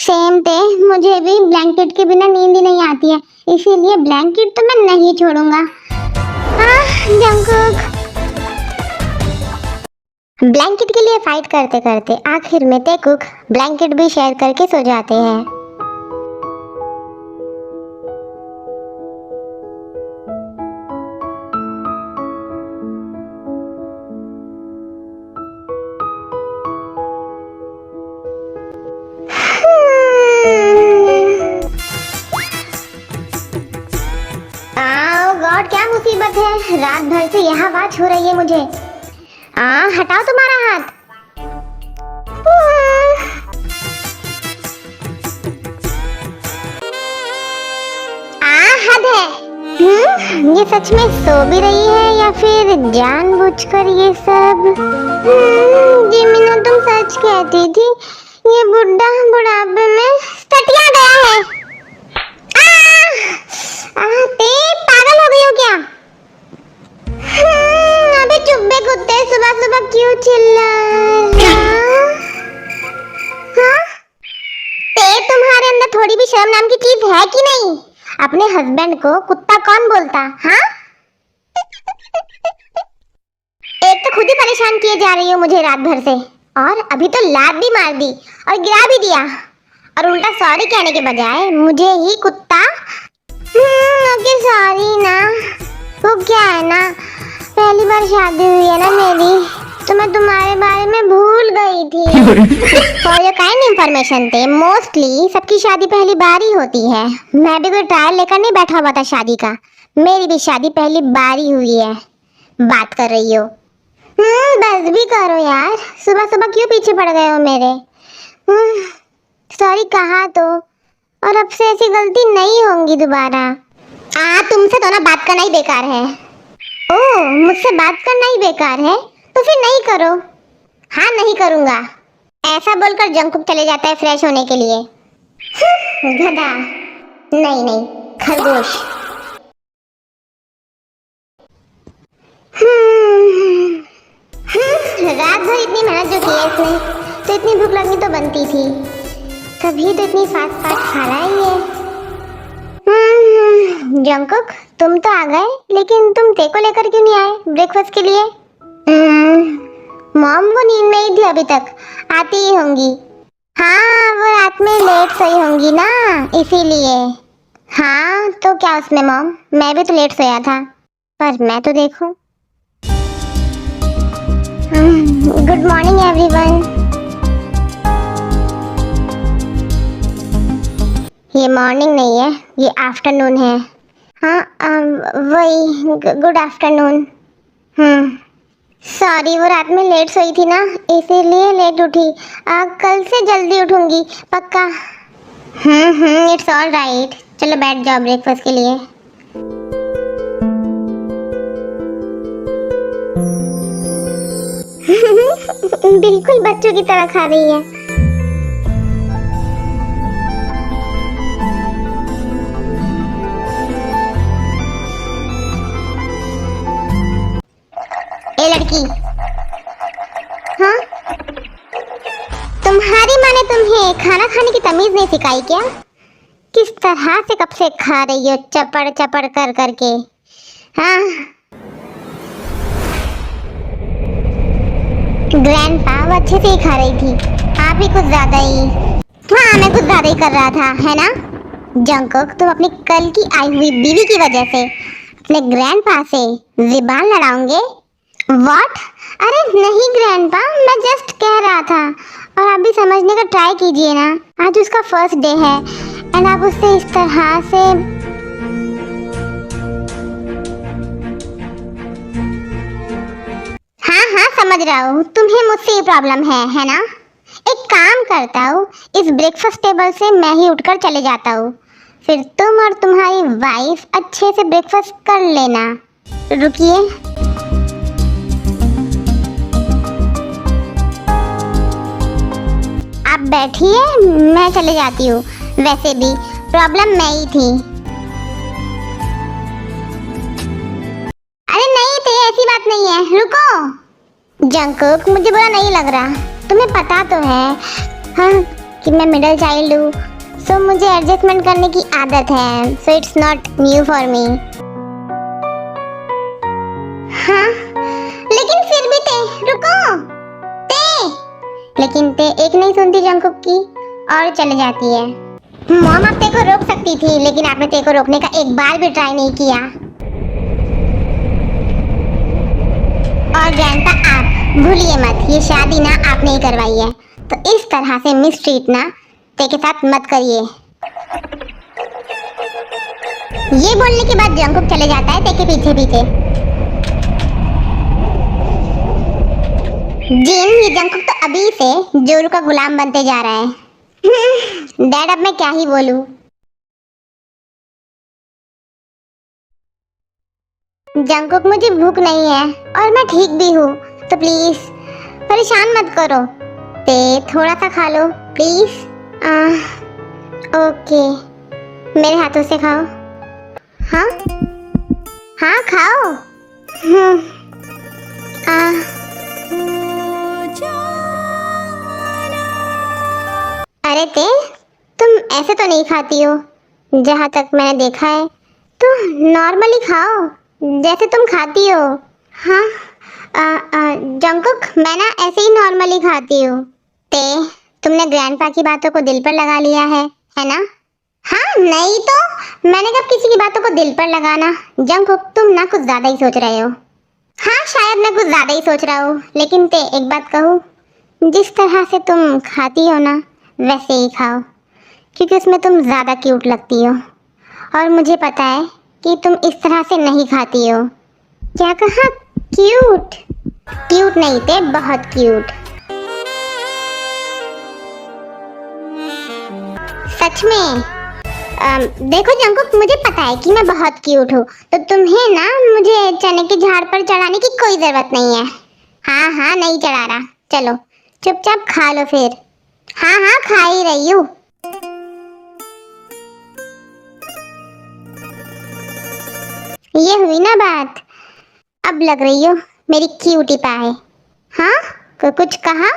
Same थे, मुझे भी ब्लैंकेट के बिना नींद ही नहीं आती है, इसीलिए ब्लैंकेट तो मैं नहीं छोड़ूंगा। जंगकुक ब्लैंकेट के लिए फाइट करते करते आखिर में तेकुक ब्लैंकेट भी शेयर करके सो जाते हैं। गॉड, क्या मुसीबत है, रात भर से यह आवाज हो रही है मुझे। हटाओ तुम्हारा हाथ। हद है। ये सच में सो भी रही है या फिर जानबूझकर ये सब? जिमिना, तुम सच कहती थी, ये बुढ़ा बुढ़ापे में सटिया गया है। ते पागल हो गई हो क्या? अबे चुप बे कुत्ते, सुबह सुबह क्यों चिल्ला रहा? ते तुम्हारे अंदर थोड़ी भी शर्म नाम की चीज है कि नहीं? अपने हस्बैंड को कुत्ता कौन बोलता? हाँ, एक तो खुद ही परेशान किए जा रही हो मुझे रात भर से, और अभी तो लात भी मार दी और गिरा भी दिया, और उल्टा सॉरी कहने के बजाय मुझे ही कुत्ता। ओके सॉरी ना, वो क्या है ना, पहली बार शादी हुई है ना मेरी, तो मैं तुम्हारे बारे में भूल गई थी। फॉर योर काइंड इंफॉर्मेशन थे, मोस्टली सबकी शादी पहली बार ही होती है। मैं भी कोई ट्रायल लेकर नहीं बैठा हुआ था शादी का, मेरी भी शादी पहली बार ही हुई है। बात कर रही हो? बस भी करो यार, सुबह सुबह क्यों पीछे पड़ गए हो मेरे? सॉरी कहा तो, और अब से ऐसी गलती नहीं होंगी दोबारा। तुमसे तो ना बात करना ही बेकार है। ओह, मुझसे बात करना ही बेकार है तो फिर नहीं करो। हाँ, नहीं करूँगा, ऐसा बोलकर जंगकुक चले जाता है फ्रेश होने के लिए। गधा, नहीं नहीं, खरगोश। रात भर इतनी मेहनत जो की है इसने, तो इतनी भूख लगनी तो बनती थी, तभी तो इतनी फास्ट फास्ट खा रहा है ये। जंगकुक, तुम तो आ गए, लेकिन तुम ते को लेकर क्यों नहीं आए ब्रेकफास्ट के लिए? मॉम वो नींद में ही थी अभी तक, आती ही होंगी। हाँ, वो रात में लेट सोई होंगी ना, इसीलिए। हाँ तो क्या उसमें मॉम, मैं भी तो लेट सोया था, पर मैं तो देखो। Good morning everyone. ये मॉर्निंग नहीं है, ये आफ्टरनून है। हाँ, वही गुड आफ्टरनून। सॉरी, वो रात में लेट सोई थी ना, इसीलिए लेट उठी। कल से जल्दी उठूंगी पक्का। इट्स ऑल राइट, चलो बैठ जाओ ब्रेकफास्ट के लिए। बिल्कुल बच्चों की तरह खा रही है। ए लड़की, हाँ, तुम्हारी माँ ने तुम्हें खाना खाने की तमीज नहीं सिखाई क्या? किस तरह से कब से खा रही हो चपड़ चपड़ कर करके? हाँ, ग्रैंडपा वो अच्छे से ही खा रही थी, आप ही कुछ ज्यादा ही। हाँ, मैं कुछ ज्यादा ही कर रहा था, है ना? जंगकुक, तुम अपनी कल की आई हुई बीवी की वजह से अपने ग्रैंडपा से ज़ुबान लड़ाओगे? व्हाट? अरे नहीं ग्रैंडपा, मैं जस्ट कह रहा था, और आप भी समझने का ट्राई कीजिए ना, आज उसका फर्स्ट डे है, एंड आप उससे इस तरह से। हाँ, समझ रहा हूँ, तुम्हें मुझसे ये प्रॉब्लम है ना? एक काम करता हूँ, इस ब्रेकफास्ट टेबल से मैं ही उठकर चले जाता हूँ, फिर तुम और तुम्हारी वाइफ अच्छे से ब्रेकफास्ट कर लेना। रुकिए, आप बैठिए, मैं चले जाती हूँ। वैसे भी प्रॉब्लम मैं ही थी। अरे नहीं थे, ऐसी बात नहीं है, रुको। जंगकुक, मुझे बुरा नहीं लग रहा, तुम्हें पता तो है। हाँ, कि मैं मिडिल चाइल्ड हूँ, सो मुझे एडजस्टमेंट करने की आदत है, so it's not new for me. हाँ, लेकिन फिर भी ते, रुको, ते, लेकिन ते एक नहीं सुनती जंगकुक की और चले जाती है। मॉम आप ते को रोक सकती थी, लेकिन आपने ते को रोकने का एक बार भी ट्राई नहीं किया। और ग्रैंडपा आप भूलिए मत, ये शादी ना आपने ही करवाई है, तो इस तरह से मिसट्रीट ना ते के साथ मत करिए। ये बोलने के बाद जंगकुक चले जाता है ते के पीछे पीछे। जिन, ये जंगकुक तो अभी से जोरू का गुलाम बनते जा रहा है। डैड अब मैं क्या ही बोलूं। जंगकुक मुझे भूख नहीं है और मैं ठीक भी हूँ, तो प्लीज परेशान मत करो। ते थोड़ा सा खा लो प्लीज। ओके, मेरे हाथों से खाओ। हाँ हाँ खाओ। अरे ते, तुम ऐसे तो नहीं खाती हो, जहाँ तक मैंने देखा है। तो नॉर्मली खाओ जैसे तुम खाती हो। हाँ जंगकुक, मैं ना ऐसे ही नॉर्मली खाती हूँ। ते, तुमने ग्रैंडपा की बातों को दिल पर लगा लिया है ना? हाँ नहीं तो, मैंने कब किसी की बातों को दिल पर लगाना। जंगकुक, तुम ना कुछ ज्यादा ही सोच रहे हो। हाँ शायद मैं कुछ ज्यादा ही सोच रहा हूँ, लेकिन ते एक बात कहूँ, जिस तरह से तुम खाती हो ना वैसे ही खाओ, क्योंकि उसमें तुम ज्यादा क्यूट लगती हो और मुझे पता है कि तुम इस तरह से नहीं खाती हो। क्या कहा? क्यूट? क्यूट नहीं थे, बहुत क्यूट। सच में? देखो जंगकुक, मुझे पता है कि मैं बहुत क्यूट हूँ, तो तुम्हें ना मुझे चने के झाड़ पर चढ़ाने की कोई जरूरत नहीं है। हाँ हाँ नहीं चढ़ा रहा, चलो चुपचाप खा लो फिर। हाँ हाँ खा ही रही हूँ। ये हुई ना बात, अब लग रही हो मेरी क्यूटी पाए। हाँ कुछ कहा?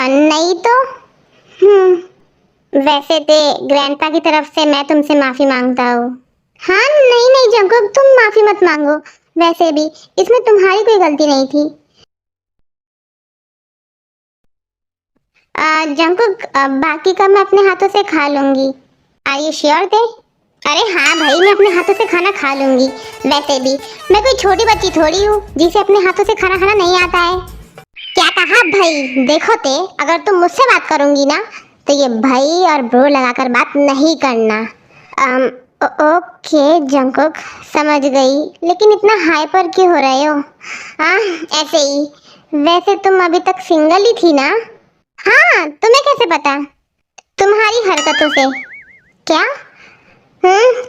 नहीं तो। वैसे ते ग्रैंडपा की तरफ से मैं तुमसे माफी मांगता हूँ। हाँ नहीं नहीं जंगकुक, तुम माफी मत मांगो, वैसे भी इसमें तुम्हारी कोई गलती नहीं थी। जंगकुक, बाकी का मैं अपने हाथों से खा लूंगी। आर यू श्योर थे? अरे हाँ भाई, मैं अपने हाथों से खाना खा लूंगी। वैसे भी मैं कोई छोटी बच्ची थोड़ी हूँ जिसे अपने हाथों से खाना खाना नहीं आता है। क्या कहा भाई? देखो ते, अगर तुम मुझसे बात करूंगी ना तो ये भाई और ब्रो लगाकर बात नहीं करना। ओके जंगकुक, समझ गई, लेकिन इतना हाइपर क्यों हो रहे हो? ऐसे ही। वैसे तुम अभी तक सिंगल ही थी ना? हाँ, तुम्हें कैसे पता? तुम्हारी हरकतों से। क्या?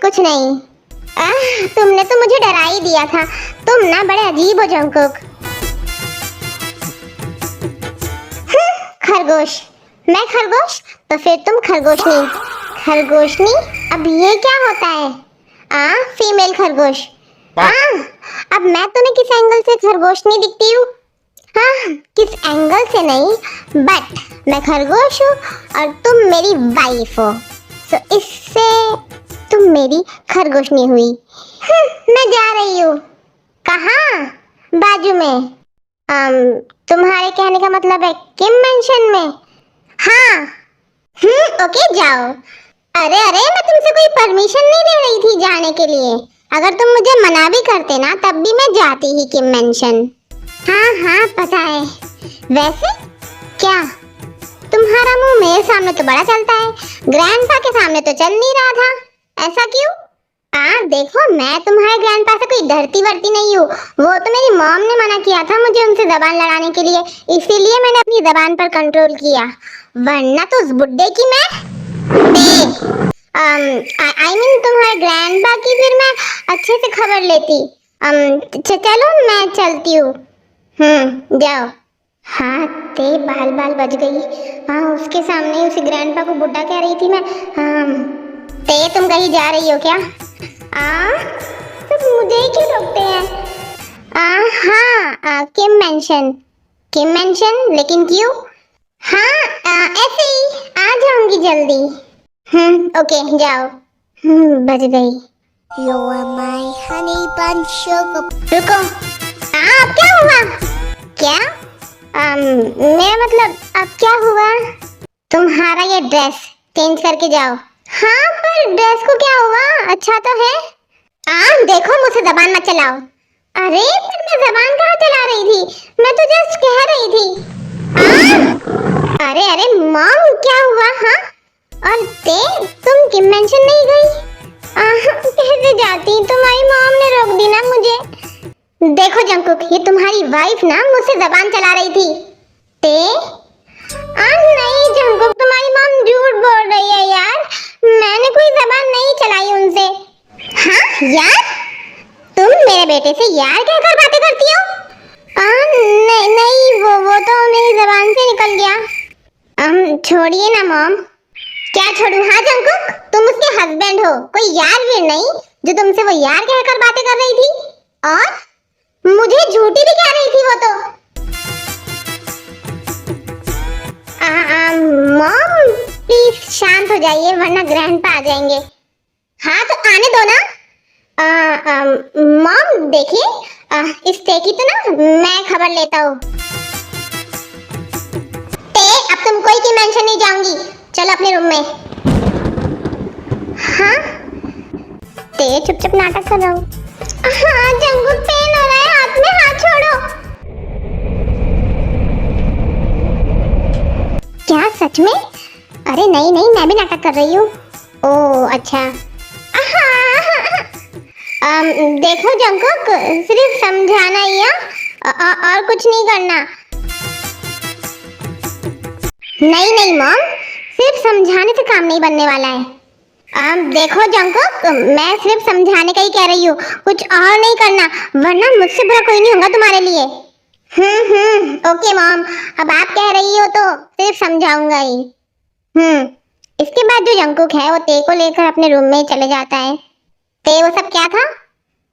कुछ नहीं। तुमने तो मुझे डरा ही दिया था। तुम ना बड़े अजीब हो जंगकुक। खरगोश? मैं खरगोश? तो फिर तुम खरगोशनी। खरगोशनी? अब ये क्या होता है? फीमेल खरगोश। अब मैं तुम्हें किस एंगल से खरगोशनी दिखती हूँ? किस एंगल से नहीं, बट मैं खरगोश हूँ और तुम मेरी वाइफ हो, तो इससे तुम मेरी खरगोशनी हुई। मैं जा रही हूँ। कहाँ? बाजू में। तुम्हारे कहने का मतलब है किम मेंशन में? हाँ। ओके जाओ। अरे अरे, मैं तुमसे कोई परमिशन नहीं ले रही थी जाने के लिए। अगर तुम मुझे मना भी करते ना तब भी मैं जाती ही किम मेंशन। हाँ पता है। वैसे क्या तुम्हारा मुंह मेरे सामने तो बड़ा चलता है, ग्रैंडपा के सामने तो चल नहीं रहा था, ऐसा क्यों? देखो, मैं तुम्हारे ग्रैंडपा से कोई डरती वरती नहीं हूँ। वो तो मेरी मॉम ने मना किया था मुझे उनसे जबान लड़ाने के लिए, इसीलिए मैंने अपनी जबान पर कंट्रोल किया, वरना तो उस बुड्ढे की मैं आई मीन तुम्हारे ग्रैंडपा की फिर मैं अच्छे से खबर लेती। चलो मैं चलती हूँ। जाओ। हाँ ते बाल बाल बज गई। उसके सामने उसी ग्रैंडपा को बुड्ढा कह रही थी मैं। ते तुम कहीं जा रही हो क्या? सब मुझे ही क्यों रोकते हैं? किम मेंशन। किम मेंशन? लेकिन क्यों? हाँ ऐसे ही आ जाऊंगी जल्दी। ओके जाओ। बज गई। You are my honey bun sugar। रुको। अब क्या हुआ? क्या? मेरा मतलब अब क्या हुआ? तुम्हारा ये ड्रेस चेंज करके जाओ। हाँ पर ड्रेस को क्या हुआ? अच्छा तो है। देखो मुझसे जबान मत चलाओ। अरे पर मैं जबान कहाँ चला रही थी, मैं तो जस्ट कह रही थी। अरे अरे मॉम क्या हुआ? हाँ और ते तुम किम मेंशन नहीं गई? कैसे जाती, तुम्हारी मॉम ने रोक दी ना मुझे। देखो जंकुक, ये तुम्हारी वाइफ ना मुझसे जबान चला रही थी। ते नहीं जंकुक, तुम्हारी मॉम झूठ बोल रही है यार, मैंने कोई जबान नहीं चलाई उनसे। हाँ यार, तुम मेरे बेटे से यार कहकर बातें करती हो? नहीं नहीं, वो तो मेरी जबान से निकल गया। छोड़िए ना मॉम। क्या छोड़ू? हाँ जंकुक, तुम उसके हस्बैंड हो, कोई यार वीर नहीं जो तुमसे वो यार कहकर बातें कर रही थी। और मुझे झूठी भी कह रही थी वो तो। मॉम प्लीज शांत हो जाइए वरना ग्रैंडपा आ जाएंगे। हाँ तो आने दो ना। मॉम देखिए, इस ते की तो ना मैं खबर लेता हूँ। ते अब तुम कोई की मेंशन नहीं जाऊंगी, चलो अपने रूम में। हाँ ते चुपचाप नाटक कर रहा हूँ। हाँ जंगुक, पेन हो रहा है हाथ में, हाथ छोड़ो। क्या सच में? अरे नहीं नहीं, मैं भी नाटक कर रही हूँ। ओह अच्छा। देखो जंकुक, सिर्फ समझाना ही है, और कुछ नहीं करना। नहीं नहीं मॉम, सिर्फ समझाने से काम नहीं बनने वाला है। देखो जंकुक, मैं सिर्फ समझाने का ही कह रही हूँ, कुछ और नहीं करना, वरना मुझसे बुरा कोई नहीं होगा तुम्हारे लिए। ओके मॉम, अब आप कह रही हो तो सिर्फ समझाऊंगा ही। इसके बाद जो जंकुक है वो ते को लेकर अपने रूम में चले जाता है। ते वो सब क्या था?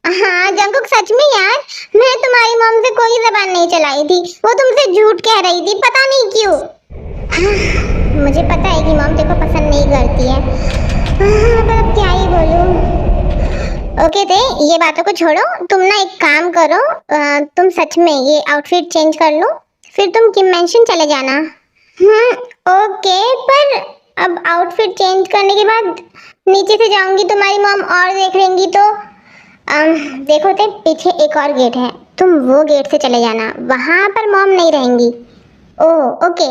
हाँ जंकुक सच में यार, मैं तुम्हारी मॉम से कोई जबान नहीं चलाई थी, वो तुमसे झूठ कह रही थी, पता नहीं क्यों। मुझे पता है कि मॉम तेरे को पसंद नहीं करती है, पर अब क्या ही बोलूं। ओके ते ये बातों को छोड़ो, तुम ना एक काम करो, तुम सच में ये आउटफिट चेंज कर लो, फिर तुम किम मेंशन चले जाना। ओके, पर अब आउटफिट चेंज करने के बाद नीचे से जाऊंगी, तुम्हारी मॉम और देख लेंगी तो। देखो ते पीछे एक और गेट है, तुम वो गेट से चले जाना, वहां पर मॉम नहीं रहेंगी। Oh okay.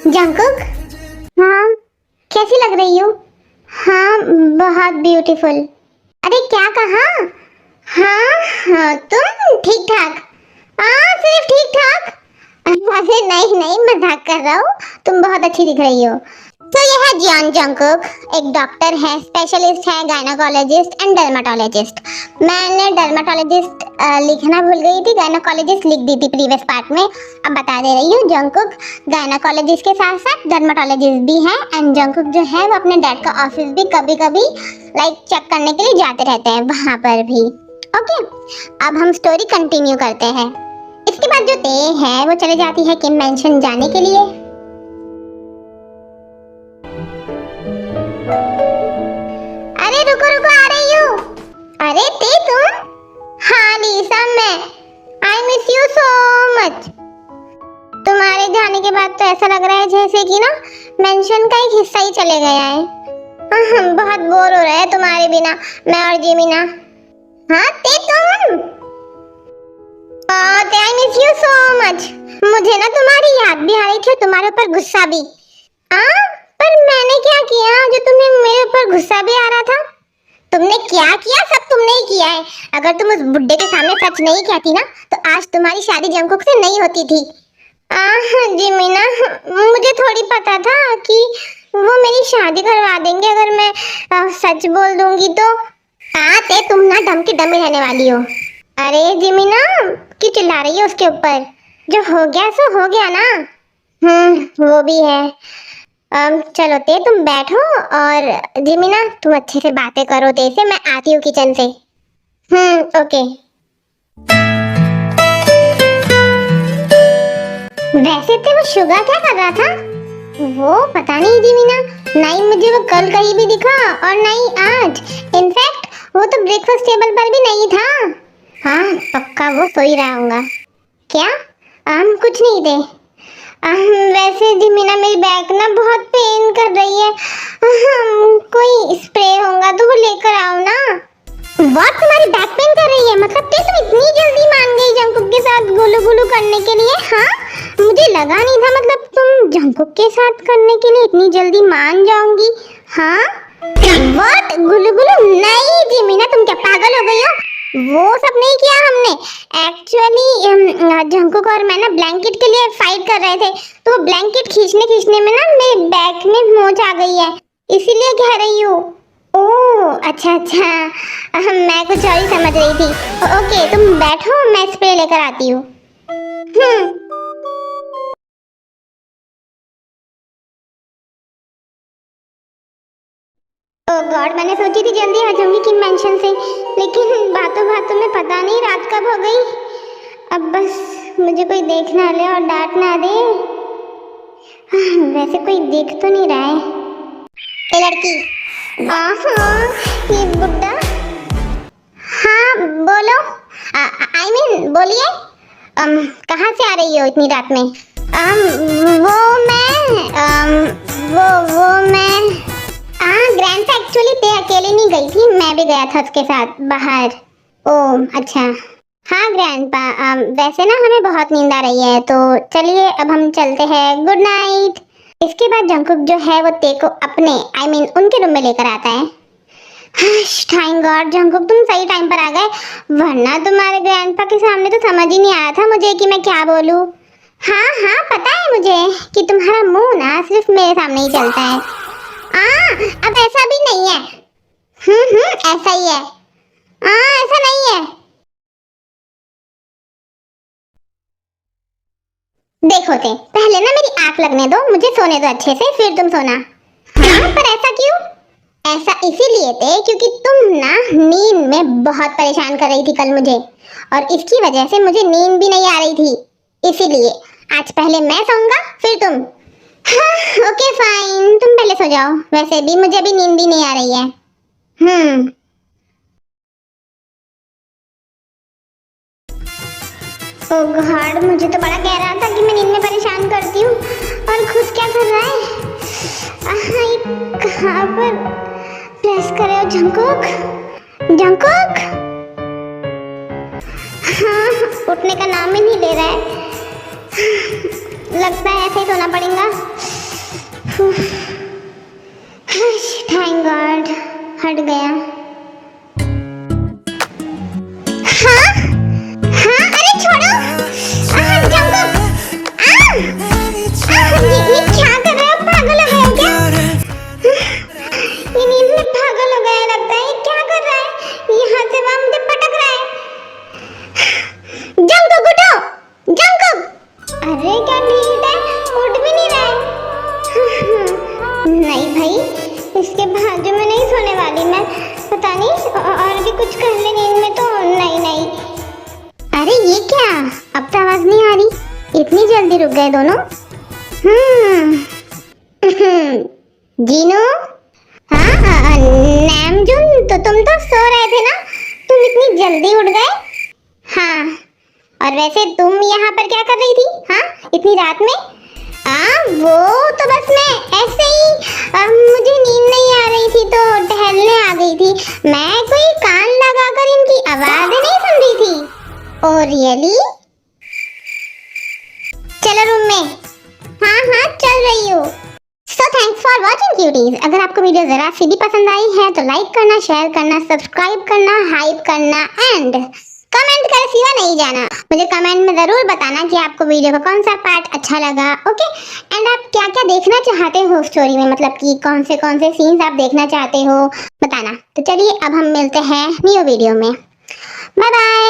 जंकुक, हाँ कैसी लग रही हो? हाँ बहुत ब्यूटीफुल। अरे क्या कहा? हाँ तुम ठीक ठाक। सिर्फ ठीक ठाक। अरे नहीं नहीं, मजाक कर रहा हूँ, तुम बहुत अच्छी दिख रही हो। तो यह है जियान जंकुक, एक डॉक्टर है, स्पेशलिस्ट है, गायनोकोलॉजिस्ट एंड डर्मेटोलॉजिस्ट। मैंने डर्मेटोलॉजिस्ट लिखना भूल गई थी, गायनोकोलॉजिस्ट लिख दी थी प्रीवियस पार्ट में, अब बता दे रही हूँ। जंकुक गायनोकोलॉजिस्ट के साथ साथ डर्मेटोलॉजिस्ट भी है, एंड जंकुक जो है वो अपने डैड का ऑफिस भी कभी कभी लाइक चेक करने के लिए जाते रहते हैं वहां पर भी। ओके, अब हम स्टोरी कंटिन्यू करते हैं। इसके बाद जो ते है वो चले जाती है किम मेंशन जाने के लिए। अरे रुको रुको, आ रही हूँ। अरे ते तुम? हाँ लीसा मैं, I miss you so much. तुम्हारे जाने के बाद तो ऐसा लग रहा है जैसे कि ना मेंशन का एक हिस्सा ही चले गया है। बहुत बोर हो रहा है तुम्हारे बिना, मैं और जिमिना। हाँ ते तुम? I miss you so much. मुझे ना तुम्हारी याद भी आ रही थी, तुम्हारे ऊपर गुस्सा भी। पर मैंने क्या किया जो तुम्हें मेरे ऊपर गुस्सा भी आ रहा था? तुमने क्या किया? सब तुमने ही किया है। अगर तुम उस बुड्ढे के सामने सच नहीं कहती ना तो आज तुम्हारी शादी जंकुक से नहीं होती थी। जिमिना, मुझे थोड़ी पता था कि वो मेरी शादी करवा देंगे अगर मैं सच बोल दूंगी तो। ते तुम ना डम की डमी रहने वाली हो। अरे जिमिना क्यों चिल्ला रही हो उसके ऊपर? जो हो गया सो हो गया ना। वो भी है। चलो ते तुम बैठो और जिमिना तुम अच्छे से बातें करो ते से, मैं आती हूँ किचन से। ओके। वैसे ते वो शुगर क्या कर रहा था? वो पता नहीं जिमिना, ना ही मुझे वो कल कहीं भी दिखा और ना ही आज। इनफैक्ट वो तो ब्रेकफास्ट टेबल पर भी नहीं था। हाँ पक्का वो सो ही रहा होगा। क्या? कुछ नहीं थे। वैसे जिमिना मेरी बैक ना बहुत पेन कर रही है। कोई स्प्रे होगा तो वो लेकर आओ ना। व्हाट, तुम्हारी बैक पेन कर रही है? मतलब ते तुम इतनी जल्दी मान गई जंकुक के साथ गुलू गुलू करने के लिए? हाँ मुझे लगा नहीं था मतलब तुम जंकुक के साथ करने के लिए इतनी जल्दी मान जाओगी। हाँ व्हाट, गुलू गुलू? नहीं जिमिना तुम क्या पागल हो गई हो? वो सब नहीं किया हमने। एक्चुअली जंकुक और मैं ना ब्लैंकेट के लिए फाइट कर रहे थे, तो वो ब्लैंकेट खींचने खींचने में ना मेरे बैक में मोच आ गई है, इसीलिए कह रही हूँ। ओह अच्छा अच्छा, मैं कुछ और ही समझ रही थी। ओके तुम बैठो, मैं स्प्रे लेकर आती हूँ। ओह गॉड, मैंने सोची थी जल्दी आ जाऊंगी किम मेंशन से, लेकिन बातों बातों में पता नहीं रात कब हो गई। अब बस मुझे कोई देख ना ले और डांट ना दे। वैसे कोई देख तो नहीं रहा है। ए लड़की। ये बुड्ढा। हाँ बोलो। आई मीन बोलिए। कहाँ से आ रही हो इतनी रात में? वो मैं ग्रैंड एक्चुअली ते अकेले नहीं गई थी, मैं भी गया था उसके साथ बाहर। ओह अच्छा। हाँ ग्रैंडपा, वैसे ना हमें बहुत नींद आ रही है, तो चलिए अब हम चलते हैं। Good night. इसके बाद जंकुक जो है वो ते को अपने उनके रूम में लेकर आता है। थैंक गॉड जंकुक तुम सही टाइम पर आ गए, वरना तुम्हारे ग्रैंडपा के सामने तो समझ ही नहीं आया था मुझे कि मैं क्या बोलूं। हाँ हाँ पता है मुझे कि तुम्हारा मुंह ना सिर्फ मेरे सामने ही चलता है। अब ऐसा भी नहीं है। ऐसा ही है। ऐसा नहीं है। देखो ते पहले ना मेरी आंख लगने दो, मुझे सोने दो अच्छे से, फिर तुम सोना। हाँ पर ऐसा क्यों? ऐसा इसीलिए थे क्योंकि तुम ना नींद में बहुत परेशान कर रही थी कल मुझे, और इसकी वजह से मुझे नींद भी नहीं आ रही थी, इसीलिए आज पहले मैं सोऊंगा फिर तुम। हाँ ओके फाइन, तुम पहले सो जाओ, वैसे भी मुझे अभी नींद भी नहीं आ रही है। ओ गॉड, मुझे तो बड़ा कह रहा था कि मैं नींद में परेशान करती हूँ, और खुद क्या कर रहा है? कहाँ पर प्रेस करे हो जंकुक? जंकुक हाँ उठने का नाम ही नहीं ले रहा है। लगता है ऐसे ही सोना पड़ेगा। थैंक गॉड हट गया। अरे छोड़ो जंकुक। ये क्या कर रहे हो? पागल हो गए हो क्या? ये नींद में पागल हो गया लगता है। ये क्या कर रहा है? यहाँ से वहाँ मुझे पटक रहा है। जंकुक उठो, जंकुक। अरे क्या नींद है, उठ भी नहीं रहा है। नहीं भाई, इसके बाजू में नहीं सोने वाली मैं। पता नहीं और भी कुछ कर ले नींद में तो। नहीं। अरे ये क्या, अब तो आवाज नहीं आ रही, इतनी जल्दी रुक गए दोनों। जीनू। हाँ नैमजुन, तो तुम तो सो रहे थे ना, तुम इतनी जल्दी उठ गए? हाँ और वैसे तुम यहाँ पर क्या कर रही थी? हाँ इतनी रात में? वो तो बस मैं ऐसे ही, मुझे नींद नहीं आ रही थी तो टहलने आ गई थी। मैं कोई कान लगाकर इनकी आवाजें नहीं सुन रही थी। Oh really? चलो रूम में। हाँ चल रही हूँ। So thanks for watching cuties. अगर आपको वीडियो जरा सी भी पसंद आई है तो लाइक करना, शेयर करना, सब्सक्राइब करना, हाइप करना एंड कमेंट करे सिवा नहीं जाना। मुझे कमेंट में जरूर बताना कि आपको वीडियो का कौन सा पार्ट अच्छा लगा। ओके एंड आप क्या क्या देखना चाहते हो स्टोरी में, मतलब कि कौन से सीन्स आप देखना चाहते हो बताना। तो चलिए अब हम मिलते हैं न्यू वीडियो में। Bye bye.